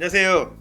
안녕하세요.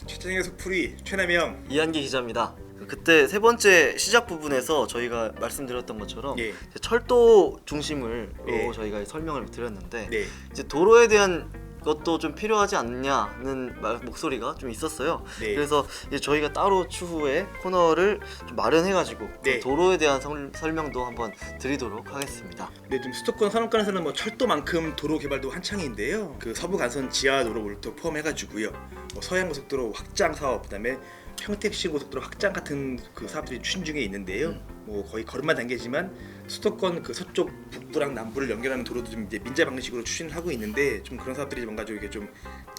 최진행의 속풀이 최남영. 이한기 기자입니다. 그때 세 번째 시작 부분에서 저희가 말씀드렸던 것처럼 예. 철도 중심으로 예. 저희가 설명을 드렸는데 네. 이제 도로에 대한 것도 좀 필요하지 않냐는 목소리가 좀 있었어요. 네. 그래서 이제 저희가 따로 추후에 코너를 좀 마련해가지고 네. 도로에 대한 설명도 한번 드리도록 하겠습니다. 네, 지금 수도권 산업권에서는 뭐 철도만큼 도로 개발도 한창인데요. 그 서부 간선 지하 도로를 또 포함해가지고요. 뭐 서해안 고속도로 확장 사업, 그다음에 평택시 고속도로 확장 같은 그 사업들이 추진 중에 있는데요. 뭐 거의 걸음마 단계지만 수도권 그 서쪽 북부랑 남부를 연결하는 도로도 좀 이제 민자 방식으로 추진을 하고 있는데 좀 그런 사업들이 뭔가 좀 이게 좀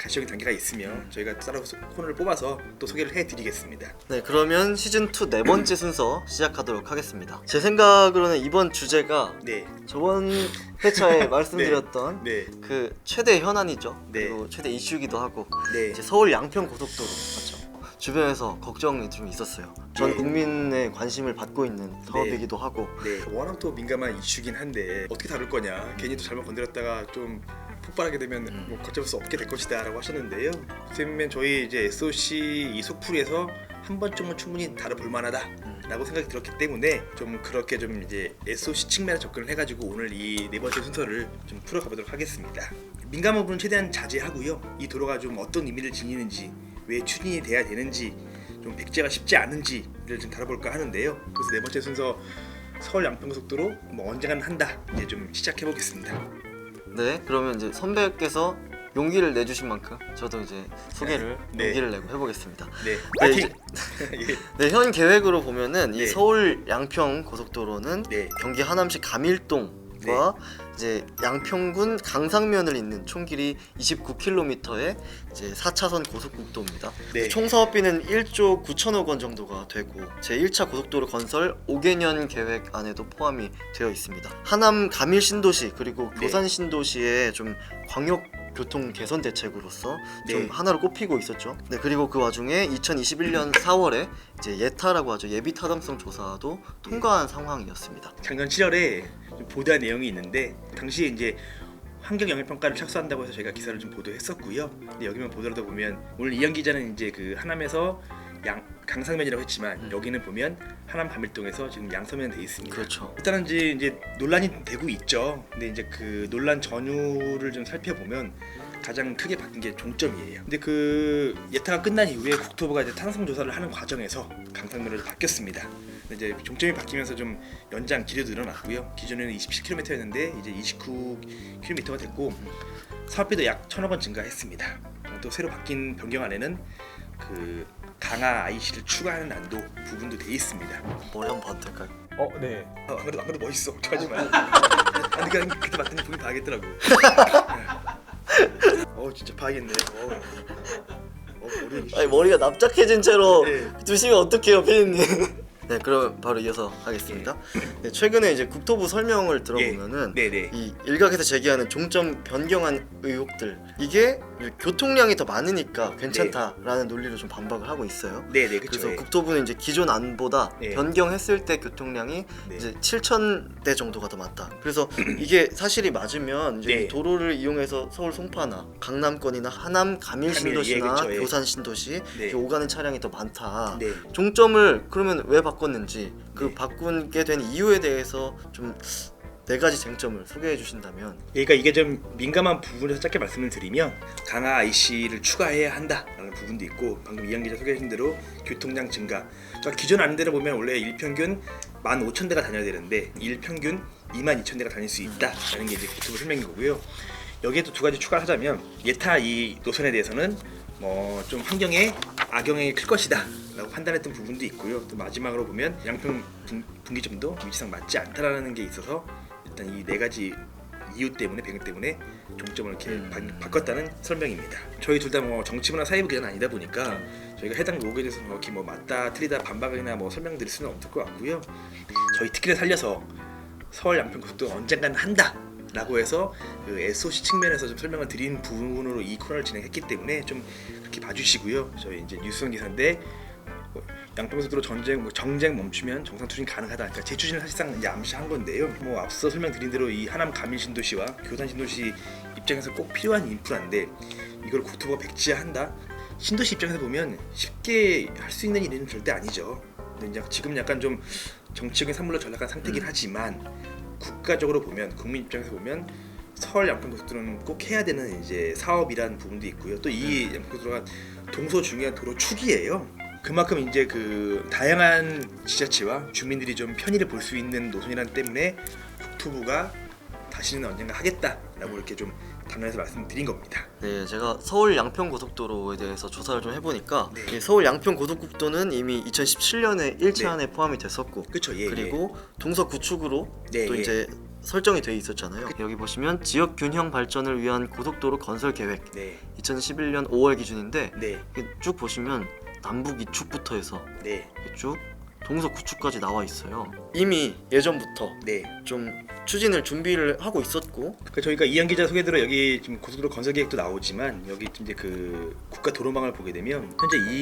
가시적인 단계가 있으면 저희가 따로 코너를 뽑아서 또 소개를 해드리겠습니다. 네, 그러면 시즌 2 네 번째 순서 시작하도록 하겠습니다. 제 생각으로는 이번 주제가 네, 저번 회차에 말씀드렸던 네, 그 최대 현안이죠. 네. 그리고 최대 이슈이기도 하고 네, 이제 서울 양평 고속도로 맞죠? 주변에서 걱정이 좀 있었어요. 전 네. 국민의 관심을 받고 있는 사업이기도 하고 네. 워낙 또 민감한 이슈긴 한데 어떻게 다룰 거냐, 괜히 또 잘못 건드렸다가 좀 폭발하게 되면 뭐 걷잡을 수 없게 될 것이다라고 하셨는데요. 그러면 저희 이제 SOC 이 속풀이에서 한 번쯤은 충분히 다뤄볼 만하다라고 생각이 들었기 때문에 좀 그렇게 좀 이제 SOC 측면에 접근을 해가지고 오늘 이 네 번째 순서를 좀 풀어가보도록 하겠습니다. 민감한 부분은 최대한 자제하고요. 이 도로가 좀 어떤 의미를 지니는지, 왜 추진이 돼야 되는지, 좀 백제가 쉽지 않은지를 좀 다뤄볼까 하는데요. 그래서 네 번째 순서 서울 양평고속도로 뭐 언젠가는 한다 이제 좀 시작해 보겠습니다. 네, 그러면 이제 선배께서 용기를 내주신 만큼 저도 이제 소개를 네. 용기를 내고 해보겠습니다. 네, 네, 파이팅! 네, 현 계획으로 보면은 네. 이 서울 양평 고속도로는 네, 경기 하남시 가밀동과 이제 양평군 강상면을 잇는 총 길이 29km의 이제 4차선 고속국도입니다. 네. 총 사업비는 1조 9천억 원 정도가 되고 제1차 고속도로 건설 5개년 계획 안에도 포함이 되어 있습니다. 하남 가밀 신도시 그리고 네. 교산 신도시의 좀 광역 교통 개선 대책으로서 좀 네. 하나로 꼽히고 있었죠. 네, 그리고 그 와중에 2021년 4월에 이제 예타라고 하죠. 예비 타당성 조사도 통과한 상황이었습니다. 작년 7월에 보도한 내용이 있는데 당시에 이제 환경 영향 평가를 착수한다고 해서 저희가 기사를 좀 보도했었고요. 근데 여기만 보더라도 보면 오늘 이현 기자는 이제 그 하남에서 강상면이라고 했지만 여기는 보면 하남 가밀동에서 지금 양서면 돼 있습니다. 그렇죠. 일단은 이제 논란이 되고 있죠. 근데 이제 그 논란 전후를 좀 살펴보면 가장 크게 바뀐 게 종점이에요. 근데 그 예타가 끝난 이후에 국토부가 이제 타당성 조사를 하는 과정에서 강상면으로 바뀌었습니다. 근데 이제 종점이 바뀌면서 좀 연장 길이도 늘어났고요. 기존에는 27km였는데 이제 29km가 됐고 사업비도 약 1,000억 원 증가했습니다. 또 새로 바뀐 변경안에는 그 강화 IC를 추가하는 안도 부분도 돼 있습니다. 머리 한번 봐도 될까요? 네. 안 그래도 멋있어. 하지만 그러니까 그때 봤더니 보기 봐야겠더라고. 진짜 봐야겠네. 머리. 아니 머리가 납작해진 채로 네. 두시면 어떡해요, 피디님. 네, 그럼 바로 이어서 하겠습니다. 네, 최근에 이제 국토부 설명을 들어보면은 네네. 이 일각에서 제기하는 종점 변경안 의혹들 이게 교통량이 더 많으니까 괜찮다라는 논리로 좀 반박을 하고 있어요. 네네 그래서 그렇죠. 국토부는 이제 기존 안보다 네. 변경했을 때 교통량이 네. 이제 7,000대 정도가 더 많다. 그래서 이게 사실이 맞으면 이제 네. 이 도로를 이용해서 서울 송파나 강남권이나 하남 가밀 신도시나 그쵸, 예. 교산 신도시 네. 이렇게 오가는 차량이 더 많다. 네. 종점을 그러면 왜 바꿨는지 그 네. 바꾸게 된 이유에 대해서 좀 네 가지 쟁점을 소개해 주신다면. 그러니까 이게 좀 민감한 부분에서 짧게 말씀을 드리면 강화 IC를 추가해야 한다라는 부분도 있고 방금 이한 기자 소개하신 대로 교통량 증가. 그러니까 기존 안대로 보면 원래 일평균 15,000대가 다녀야 되는데 일평균 22,000대가 다닐 수 있다라는 게 이제 국토부 설명인 거고요. 여기에 또 두 가지 추가하자면 예타 이 노선에 대해서는 뭐 좀 환경에 악영향이 클 것이다 라고 판단했던 부분도 있고요. 또 마지막으로 보면 양평 분기점도 위치상 맞지 않다라는 게 있어서 일단 이 네 가지 이유 때문에 배경 때문에 종점을 이렇게 바꿨다는 설명입니다. 저희 둘 다 뭐 정치부나 사회부 기자는 아니다 보니까 저희가 해당 로고에 대해서 이렇게 뭐 맞다 틀리다 반박이나 뭐 설명드릴 수는 없을 것 같고요. 저희 특기를 살려서 서울 양평 고속도로 언젠가는 한다 라고 해서 그 SOC 측면에서 좀 설명을 드린 부분으로 이 코너를 진행했기 때문에 좀 그렇게 봐주시고요. 저희 이제 뉴스원 기사인데 양평고속도로 정쟁 멈추면 정상 투진 가능하다. 그러니까 재추진을 사실상 이제 암시한 건데요. 뭐 앞서 설명드린 대로 이 하남 가밀 신도시와 교산 신도시 입장에서 꼭 필요한 인프라인데 이걸 국토부가 백지화한다. 신도시 입장에서 보면 쉽게 할 수 있는 일은 절대 아니죠. 근데 이제 지금 약간 좀 정치적인 산물로 전락한 상태긴 하지만 국가적으로 보면 국민 입장에서 보면 서울 양평고속도로는 꼭 해야 되는 이제 사업이란 부분도 있고요. 또 이 양평고속도로가 동서 중요한 도로 축이에요. 그만큼 이제 그 다양한 지자체와 주민들이 좀 편의를 볼 수 있는 노선이란 때문에 국토부가 다시는 언젠가 하겠다라고 이렇게 좀 단언해서 말씀드린 겁니다. 네, 제가 서울 양평고속도로에 대해서 조사를 좀 해보니까 네. 이 서울 양평고속국도는 이미 2017년에 1차안에 포함이 됐었고 그렇죠. 예. 그리고 동서구축으로 네, 또 예. 이제 설정이 돼 있었잖아요. 여기 보시면 지역 균형 발전을 위한 고속도로 건설 계획 네. 2011년 5월 기준인데 네. 이렇게 쭉 보시면 남북 이축부터 해서 네. 이렇게 쭉 동서구축까지 나와 있어요. 이미 예전부터 네. 좀 추진을 준비를 하고 있었고 그 저희가 이현 기자 소개대로 여기 지금 고속도로 건설 계획도 나오지만 여기 이제 그 국가 도로망을 보게 되면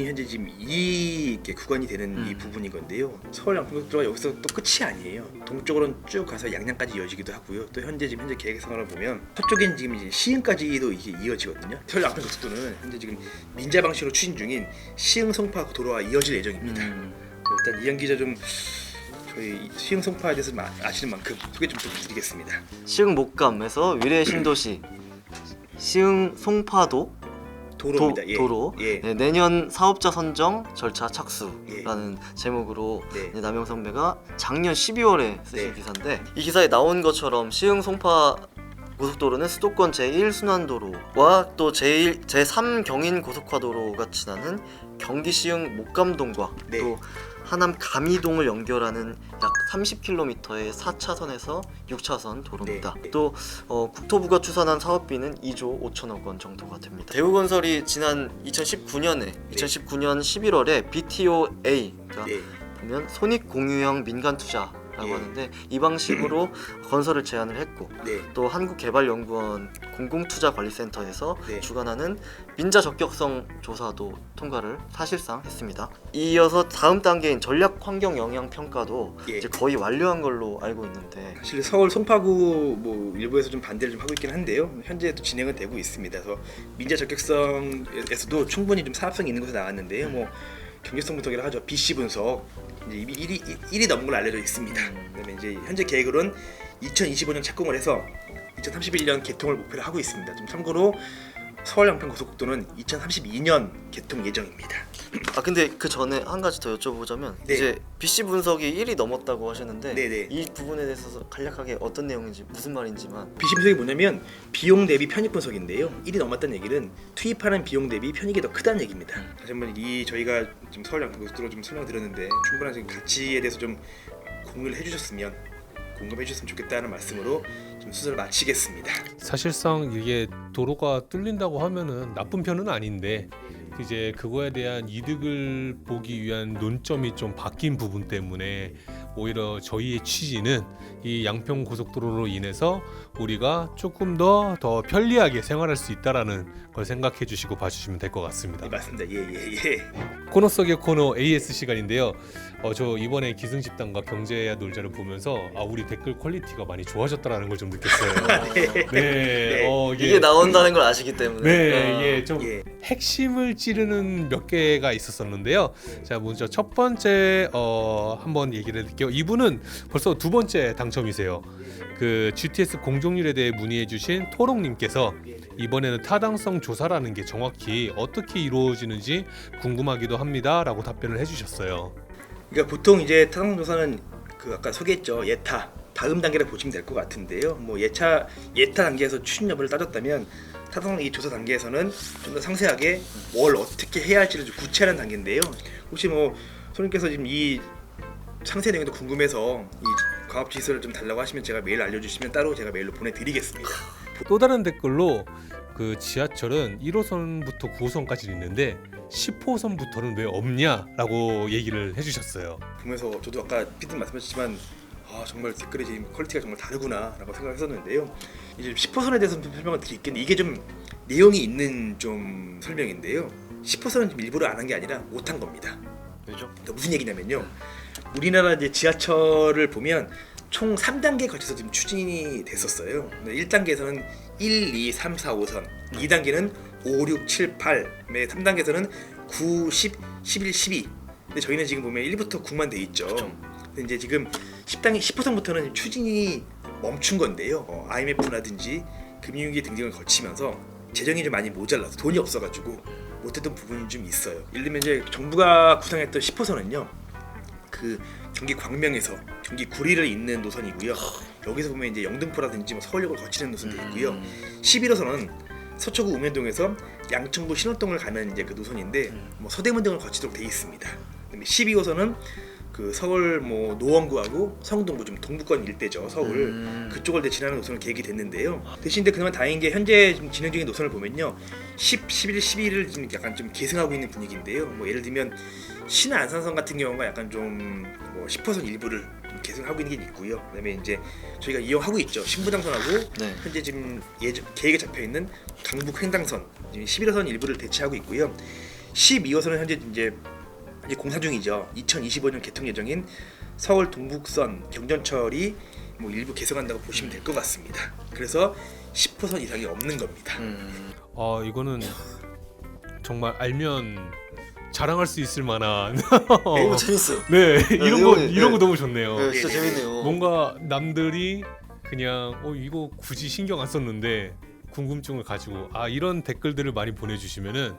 현재 지금 이 구간이 되는 이 부분인 건데요. 서울 양평고속도로가 여기서 또 끝이 아니에요. 동쪽으로는 쭉 가서 양양까지 이어지기도 하고요. 또 현재 계획상을 보면 서쪽엔 지금 이제 시흥까지도 이게 이어지거든요. 서울 양평고속도로는 현재 지금 민자 방식으로 추진 중인 시흥 송파 도로와 이어질 예정입니다. 일단 이현 기자 좀 저희 시흥 송파에 대해서 아시는 만큼 소개 좀 부탁드리겠습니다. 시흥 목감에서 위례 신도시 시흥 송파도 도로입니다. 예. 도로 예. 네, 내년 사업자 선정 절차 착수라는 제목으로 네. 네, 남영 선배가 작년 12월에 쓰신 네. 기사인데 이 기사에 나온 것처럼 시흥 송파 고속도로는 수도권 제1순환도로와 또 제3 경인 고속화도로가 지나는 경기 시흥 목감동과 네. 또 하남 감이동을 연결하는 약 30km의 4차선에서 6차선 도로입니다. 네. 또 국토부가 추산한 사업비는 2조 5천억 원 정도가 됩니다. 대우건설이 지난 2019년 11월에 BTOA 그러니까 네. 보면 손익공유형 민간투자라고 예. 하는데 이 방식으로 건설을 제안을 했고 네. 또 한국개발연구원 공공투자관리센터에서 네. 주관하는 민자 적격성 조사도 통과를 사실상 했습니다. 이어서 다음 단계인 전략 환경 영향 평가도 예. 이제 거의 완료한 걸로 알고 있는데 사실 서울 송파구 뭐 일부에서 좀 반대를 좀 하고 있긴 한데요. 현재 또 진행은 되고 있습니다. 그래서 민자 적격성에서도 충분히 좀 사업성이 있는 것으로 나왔는데요. 뭐 경제성 분석이라 하죠. BC 분석 이제 이미 1이 넘은 걸로 알려져 있습니다. 그다음에 이제 현재 계획으로는 2025년 착공을 해서 2031년 개통을 목표로 하고 있습니다. 좀 참고로 서울 양평고속도로는 2032년 개통 예정입니다. 아 근데 그 전에 한 가지 더 여쭤보자면 네. 이제 BC 분석이 1이 넘었다고 하셨는데 네네. 이 부분에 대해서 간략하게 어떤 내용인지 무슨 말인지만 BC 분석이 뭐냐면 비용 대비 편익 분석인데요. 1이 넘었다는 얘기는 투입하는 비용 대비 편익이 더 크다는 얘기입니다. 다시 한번 저희가 지금 서울 양평고속도로 좀 설명드렸는데 충분한 지금 가치에 대해서 좀 공유를 해주셨으면 공감해주셨으면 좋겠다는 말씀으로 좀 수술을 마치겠습니다. 사실상 이게 도로가 뚫린다고 하면은 나쁜 편은 아닌데 이제 그거에 대한 이득을 보기 위한 논점이 좀 바뀐 부분 때문에 오히려 저희의 취지는 이 양평 고속도로로 인해서 우리가 조금 더 편리하게 생활할 수 있다라는 걸 생각해 주시고 봐주시면 될 것 같습니다. 네, 맞습니다. 예. 코너 속의 코너 AS 시간인데요. 저 이번에 기승집단과 경제야 놀자를 보면서 우리 댓글 퀄리티가 많이 좋아졌다라는 걸 좀 느꼈어요. 네, 이게 나온다는 걸 아시기 때문에 네, 좀 예. 핵심을 찌르는 몇 개가 있었었는데요. 자, 먼저 첫 번째 한번 얘기를 해드릴게요. 이분은 벌써 두 번째 당첨이세요. 그 GTS 공정률에 대해 문의해주신 토롱님께서 이번에는 타당성 조사라는 게 정확히 어떻게 이루어지는지 궁금하기도 합니다라고 답변을 해주셨어요. 그러니까 보통 이제 타당성 조사는 그 아까 소개했죠. 예타 다음 단계를 보시면 될 것 같은데요. 뭐 예타 단계에서 추진 여부를 따졌다면 타당성 이 조사 단계에서는 좀 더 상세하게 뭘 어떻게 해야 할지를 좀 구체화하는 단계인데요. 혹시 뭐 손님께서 지금 이 상세 내용도 궁금해서 이 과업 지수를 좀 달라고 하시면 제가 메일 알려주시면 따로 제가 메일로 보내드리겠습니다. 또 다른 댓글로 그 지하철은 1호선부터 9호선까지 있는데 10호선부터는 왜 없냐라고 얘기를 해주셨어요. 보면서 저도 아까 피디님 말씀하셨지만 정말 댓글이 지금 퀄리티가 정말 다르구나라고 생각했었는데요. 이제 10호선에 대해서 좀 설명을 드릴게요. 이게 좀 내용이 있는 좀 설명인데요. 10호선은 좀 일부러 안 한 게 아니라 못 한 겁니다. 왜죠? 그러니까 무슨 얘기냐면요. 우리나라 이제 지하철을 보면 총 3단계 거쳐서 지금 추진이 됐었어요. 1단계에서는 1, 2, 3, 4, 5선, 2단계는 5, 6, 7, 8, 3단계에서는 9, 10, 11, 12. 근데 저희는 지금 보면 1부터 9만 돼 있죠. 근데 이제 지금 10단계 10호선부터는 추진이 멈춘 건데요. IMF라든지 금융위기 등등을 거치면서 재정이 좀 많이 모자라서 돈이 없어가지고 못했던 부분이 좀 있어요. 예를 들면 이제 정부가 구상했던 10호선은요, 그 경기 광명에서 경기 구리를 잇는 노선이고요. 여기서 보면 이제 영등포라든지 뭐 서울역을 거치는 노선도 있고요. 11호선은 서초구 우면동에서 양천구 신월동을 가는 이제 그 노선인데 뭐 서대문 등을 거치도록 돼 있습니다. 그다음에 12호선은 그 서울 뭐 노원구하고 성동구 좀 동부권 일대죠. 서울 그쪽을 이제 지나는 노선을 계획이 됐는데요. 대신 근데 그나마 다행인 게 현재 지금 진행 중인 노선을 보면요, 10, 11, 12를 지금 약간 좀 계승하고 있는 분위기인데요. 뭐 예를 들면 신안 안산선 같은 경우가 약간 좀뭐 10호선 일부를 좀 계승하고 있는 게 있고요. 그다음에 이제 저희가 이용하고 있죠. 신부당선하고 네. 현재 지금 계획에 잡혀 있는 강북 횡단선 11호선 일부를 대체하고 있고요. 12호선은 현재 이제 공사 중이죠. 2025년 개통 예정인 서울 동북선 경전철이 뭐 일부 개선한다고 보시면 될 것 같습니다. 그래서 10호선 이상이 없는 겁니다. 이거는 정말 알면 자랑할 수 있을 만한 너무 재밌어요. 네, 내용이, 이런 거 네. 너무 좋네요. 네, 진짜 네. 재밌네요. 뭔가 남들이 그냥 이거 굳이 신경 안 썼는데 궁금증을 가지고 이런 댓글들을 많이 보내주시면은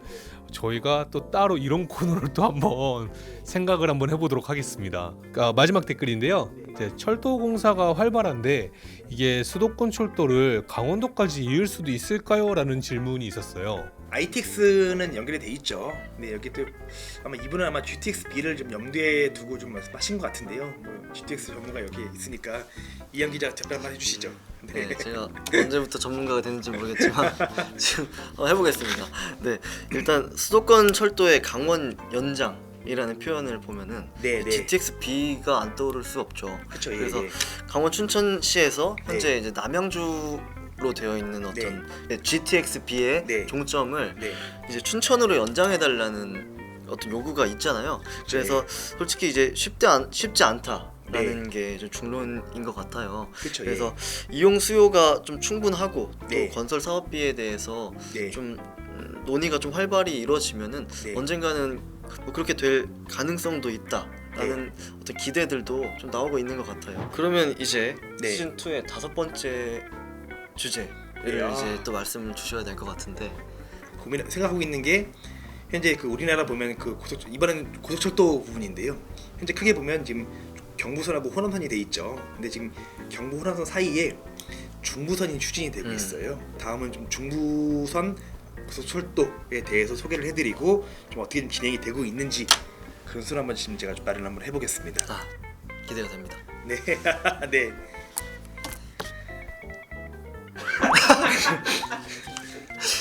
저희가 또 따로 이런 코너를 또 한번 생각을 한번 해보도록 하겠습니다. 마지막 댓글인데요. 이제 철도 공사가 활발한데 이게 수도권 철도를 강원도까지 이을 수도 있을까요? 라는 질문이 있었어요. ITX는 연결이 돼 있죠. 근데 여기 또 아마 이분은 아마 GTX-B를 좀 염두에 두고 좀 말씀하신 것 같은데요. 뭐 GTX 전문가 여기 있으니까 이현 기자 답변 한번 해주시죠. 네, 제가 언제부터 전문가가 됐는지 모르겠지만 지금 해보겠습니다. 네, 일단 수도권 철도의 강원 연장이라는 표현을 보면은 네, 네. GTX-B가 안 떠오를 수 없죠. 그렇죠. 그래서 강원 춘천시에서 현재 네. 이제 남양주로 되어 있는 어떤 GTX-B의 네. 종점을 네. 이제 춘천으로 연장해달라는 어떤 요구가 있잖아요. 그래서 솔직히 이제 쉽지 않다라는 게 좀 중론인 것 같아요. 그렇죠. 그래서 이용 수요가 좀 충분하고 네. 또 건설 사업비에 대해서 네. 좀 논의가 좀 활발히 이루어지면은 네. 언젠가는 뭐 그렇게 될 가능성도 있다라는 어떤 기대들도 좀 나오고 있는 것 같아요. 그러면 이제 네. 시즌 2의 5번째 주제를 네. 이제 또 말씀을 주셔야 될 것 같은데. 생각하고 있는 게 현재 그 우리나라 보면 그 이번에는 고속철도 부분인데요. 현재 크게 보면 지금 경부선하고 호남선이 돼 있죠. 근데 지금 경부 호남선 사이에 중부선이 추진이 되고 있어요. 다음은 좀 중부선 고속철도에 대해서 소개를 해드리고 좀 어떻게 좀 진행이 되고 있는지 그런 수를 한번 지금 제가 좀 말을 한번 해보겠습니다. 기대가 됩니다. 네, 네.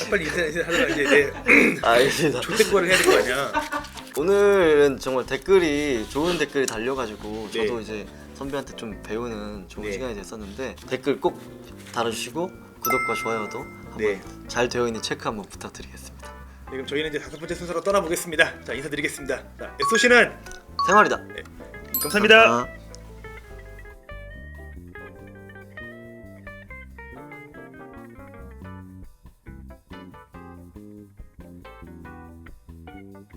빨리 인사하다가 이제 알겠습니다. 조댓글을 해야 될 거 아니야. 오늘은 정말 좋은 댓글이 달려가지고 네. 저도 이제 선배한테 좀 배우는 좋은 네. 시간이 됐었는데 댓글 꼭 달아주시고 구독과 좋아요도 한번 네. 잘 되어 있는지 체크 한번 부탁드리겠습니다. 그럼 저희는 이제 5번째 순서로 떠나보겠습니다. 자, 인사드리겠습니다. 자, SOC는 생활이다. 감사합니다. 감사합니다.